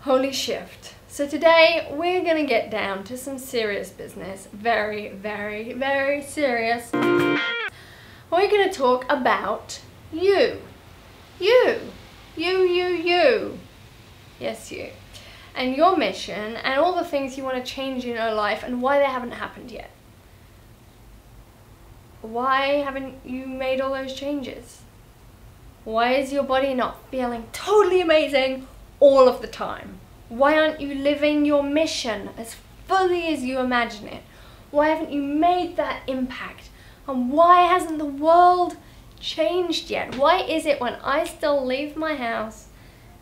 Holy shift. So today we're gonna get down to some serious business. Very, very, very serious. We're gonna talk about you. You. Yes, you. And your mission and all the things you want to change in your life and why they haven't happened yet. Why haven't you made all those changes? Why is your body not feeling totally amazing all of the time? Why aren't you living your mission as fully as you imagine it? Why haven't you made that impact? And why hasn't the world changed yet? Why is it when I still leave my house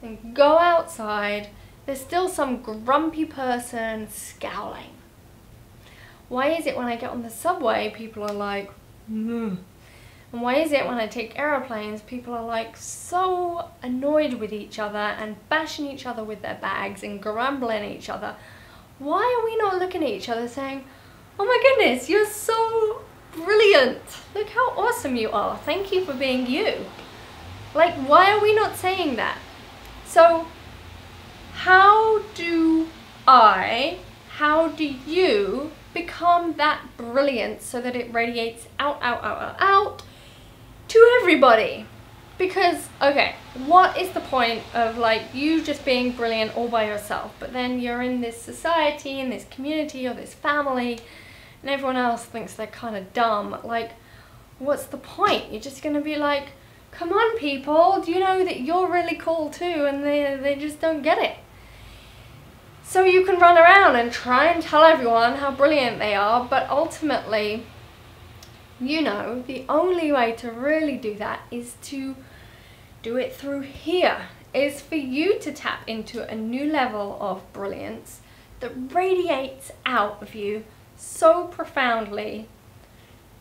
and go outside, there's still some grumpy person scowling? Why is it when I get on the subway, people are like, "Ugh." And why is it when I take aeroplanes, people are like so annoyed with each other and bashing each other with their bags and grumbling at each other? Why are we not looking at each other saying, "Oh my goodness, you're so brilliant. Look how awesome you are. Thank you for being you"? Like, why are we not saying that? So, how do you become that brilliance so that it radiates out to everybody? Because, okay, what is the point of like you just being brilliant all by yourself, but then you're in this society, in this community or this family, and everyone else thinks they're kind of dumb? Like, what's the point? You're just gonna be like, come on people, do you know that you're really cool too? And they just don't get it. So you can run around and try and tell everyone how brilliant they are, but ultimately, you know, the only way to really do that is to do it through here, is for you to tap into a new level of brilliance that radiates out of you so profoundly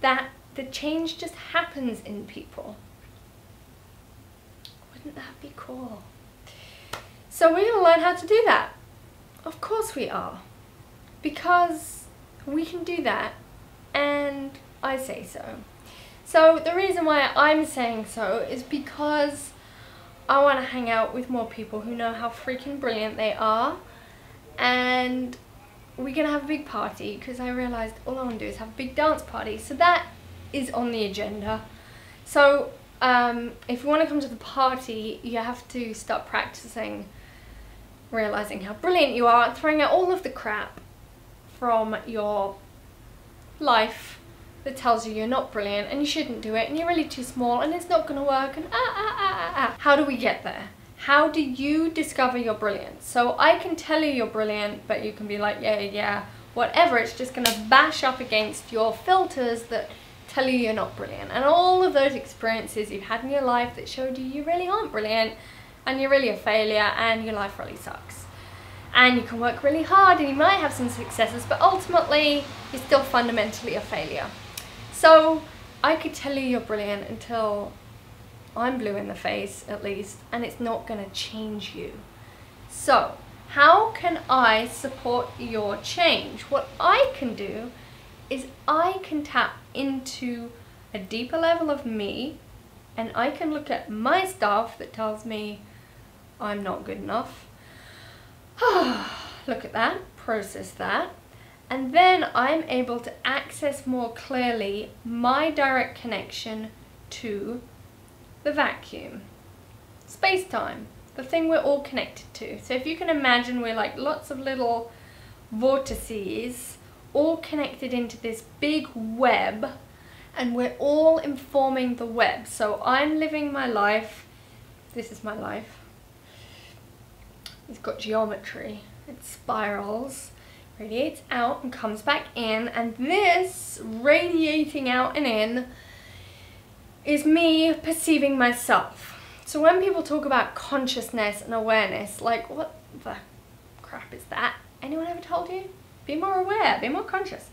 that the change just happens in people. Wouldn't that be cool? So we're gonna learn how to do that. Of course we are. Because we can do that, and I say so. So the reason why I'm saying so is because I want to hang out with more people who know how freaking brilliant they are, and we're gonna have a big party because I realized all I want to do is have a big dance party. So that is on the agenda. So if you want to come to the party, you have to start practicing realizing how brilliant you are, throwing out all of the crap from your life that tells you you're not brilliant and you shouldn't do it and you're really too small and it's not going to work and How do we get there? How do you discover your brilliance? So I can tell you you're brilliant, but you can be like, yeah, whatever. It's just going to bash up against your filters that tell you you're not brilliant, and all of those experiences you've had in your life that showed you you really aren't brilliant and you're really a failure and your life really sucks. And you can work really hard and you might have some successes, but ultimately you're still fundamentally a failure. So I could tell you you're brilliant until I'm blue in the face, at least, and it's not going to change you. So how can I support your change? What I can do is I can tap into a deeper level of me, and I can look at my stuff that tells me I'm not good enough. Look at that, process that, and then I'm able to access more clearly my direct connection to the vacuum, space-time, the thing we're all connected to. So if you can imagine, we're like lots of little vortices all connected into this big web, and we're all informing the web. So I'm living my life, this is my life. It's got geometry, it spirals, radiates out and comes back in, and this radiating out and in is me perceiving myself. So when people talk about consciousness and awareness, like, what the crap is that? Anyone ever told you? Be more aware, be more conscious.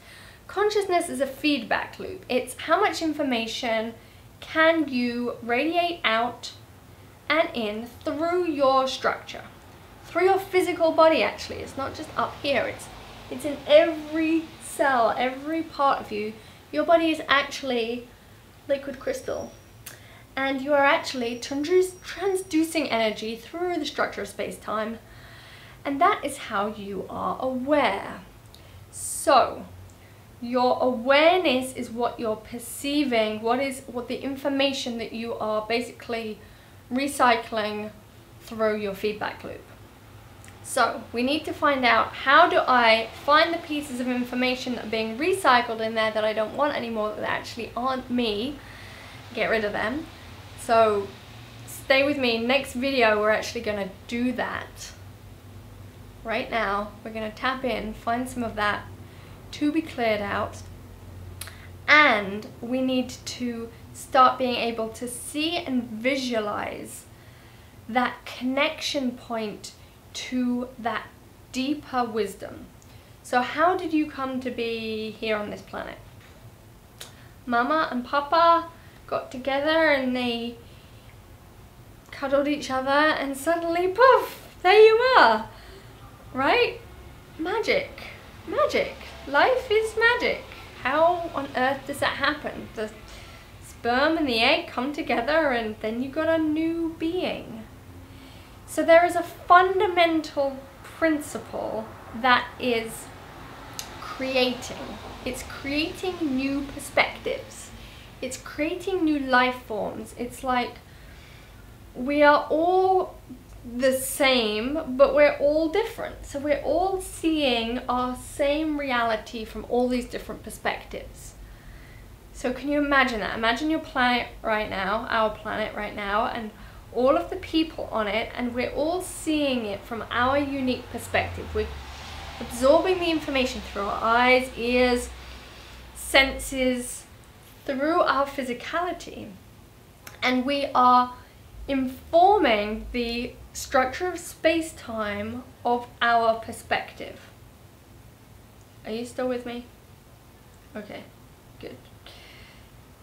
Consciousness is a feedback loop. It's how much information can you radiate out and in through your structure, through your physical body. Actually, it's not just up here, it's in every cell, every part of you. Your body is actually liquid crystal, and you are actually transducing energy through the structure of space-time, And that is how you are aware. So, your awareness is what you're perceiving, what the information that you are basically recycling through your feedback loop. So, we need to find out, how do I find the pieces of information that are being recycled in there that I don't want anymore, that actually aren't me, get rid of them. So, stay with me. Next video, we're actually going to do that. Right now, we're going to tap in, find some of that to be cleared out, and we need to start being able to see and visualize that connection point to that deeper wisdom. So how did you come to be here on this planet? Mama and Papa got together and they cuddled each other, and suddenly, poof, there you are, right? Magic. Magic. Life is magic. How on earth does that happen? The sperm and the egg come together and then you got a new being. So there is a fundamental principle that is creating. It's creating new perspectives. It's creating new life forms. It's like we are all the same, but we're all different. So we're all seeing our same reality from all these different perspectives. So can you imagine that? Imagine your planet right now, our planet right now, and all of the people on it, and we're all seeing it from our unique perspective. We're absorbing the information through our eyes, ears, senses, through our physicality, and we are informing the structure of space-time of our perspective. Are you still with me? Okay, good.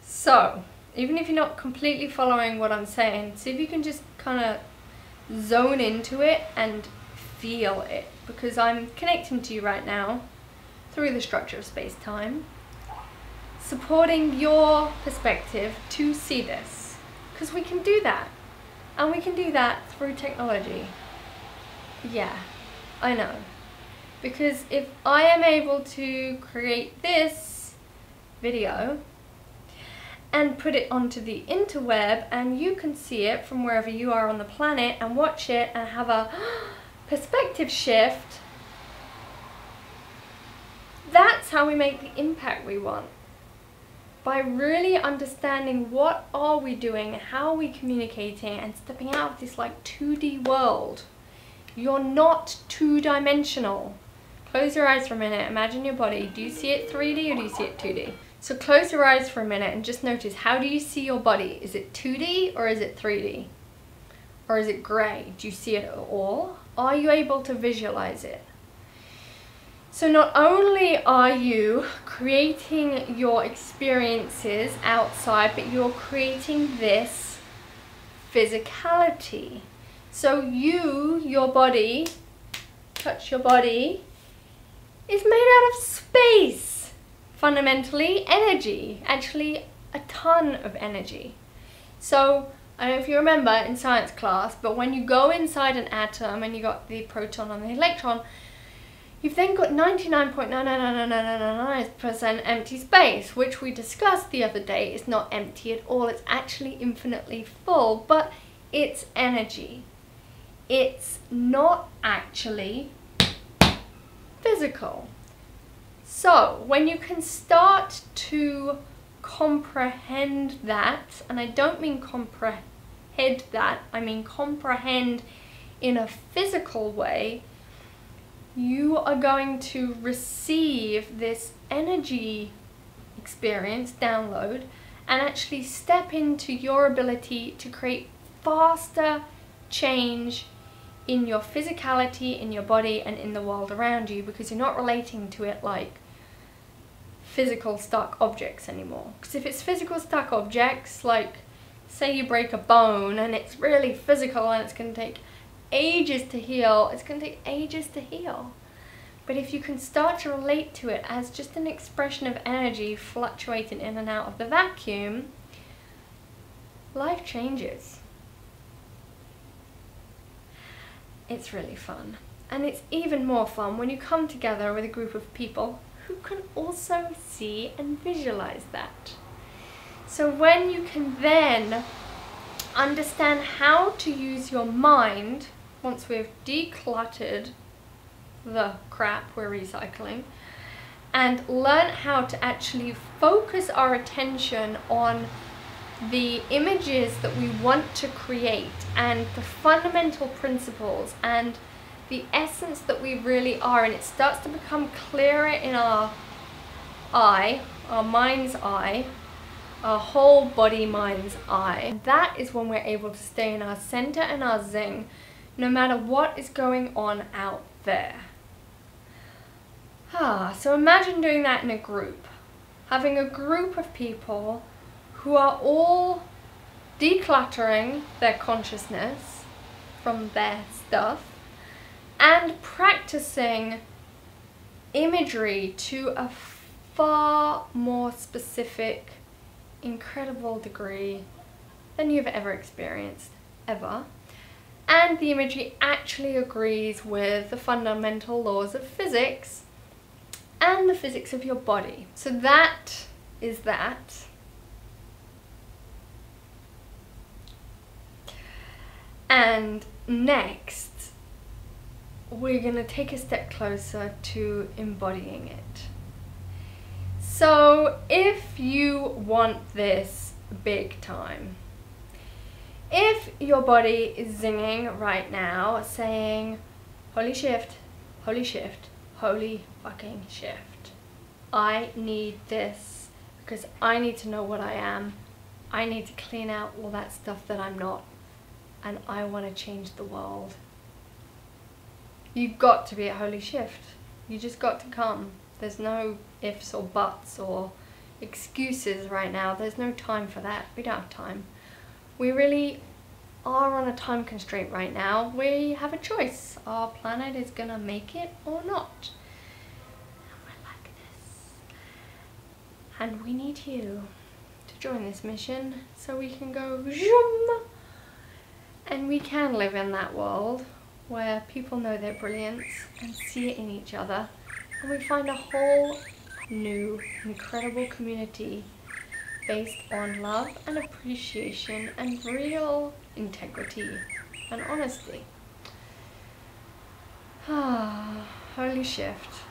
So, even if you're not completely following what I'm saying, see if you can just kind of zone into it and feel it, because I'm connecting to you right now through the structure of space-time, supporting your perspective to see this, because we can do that. And we can do that through technology. Yeah, I know. Because if I am able to create this video and put it onto the interweb, and you can see it from wherever you are on the planet and watch it and have a perspective shift, that's how we make the impact we want. By really understanding what are we doing, how are we communicating, and stepping out of this like 2D world. You're not two-dimensional. Close your eyes for a minute, imagine your body. Do you see it 3D or do you see it 2D? So close your eyes for a minute and just notice, how do you see your body? Is it 2D or is it 3D? Or is it grey? Do you see it at all? Are you able to visualize it? So not only are you creating your experiences outside, but you're creating this physicality. So your body, touch your body, is made out of space. Fundamentally, energy, actually a ton of energy. So, I don't know if you remember in science class, but when you go inside an atom and you got the proton and the electron, you've then got 99.99999% empty space, which we discussed the other day is not empty at all. It's actually infinitely full, but it's energy. It's not actually physical. So when you can start to comprehend that, and I don't mean comprehend that, I mean comprehend in a physical way, you are going to receive this energy experience, download, and actually step into your ability to create faster change in your physicality, in your body, and in the world around you, because you're not relating to it like physical stuck objects anymore. Because if it's physical stuck objects, like say you break a bone and it's really physical and it's going to take ages to heal, it's going to take ages to heal. But if you can start to relate to it as just an expression of energy fluctuating in and out of the vacuum, life changes. It's really fun. And it's even more fun when you come together with a group of people who can also see and visualize that. So when you can then understand how to use your mind, once we've decluttered the crap we're recycling, and learn how to actually focus our attention on the images that we want to create and the fundamental principles and the essence that we really are, and it starts to become clearer in our eye, our mind's eye, our whole body mind's eye. And that is when we're able to stay in our center and our zing, no matter what is going on out there. So imagine doing that in a group. Having a group of people who are all decluttering their consciousness from their stuff and practicing imagery to a far more specific, incredible degree than you've ever experienced, ever. And the imagery actually agrees with the fundamental laws of physics and the physics of your body. So that is that. And next, we're going to take a step closer to embodying it. So if you want this big time, if your body is zinging right now, saying, holy shift, holy shift, holy fucking shift. I need this because I need to know what I am. I need to clean out all that stuff that I'm not. And I want to change the world. You've got to be at holy shift. You just got to come. There's no ifs or buts or excuses right now. There's no time for that. We don't have time. We really are on a time constraint right now. We have a choice. Our planet is gonna make it or not. And we're like this. And we need you to join this mission so we can go zoom, and we can live in that world where people know their brilliance and see it in each other, and we find a whole new incredible community based on love and appreciation and real integrity and honesty. Holy shift.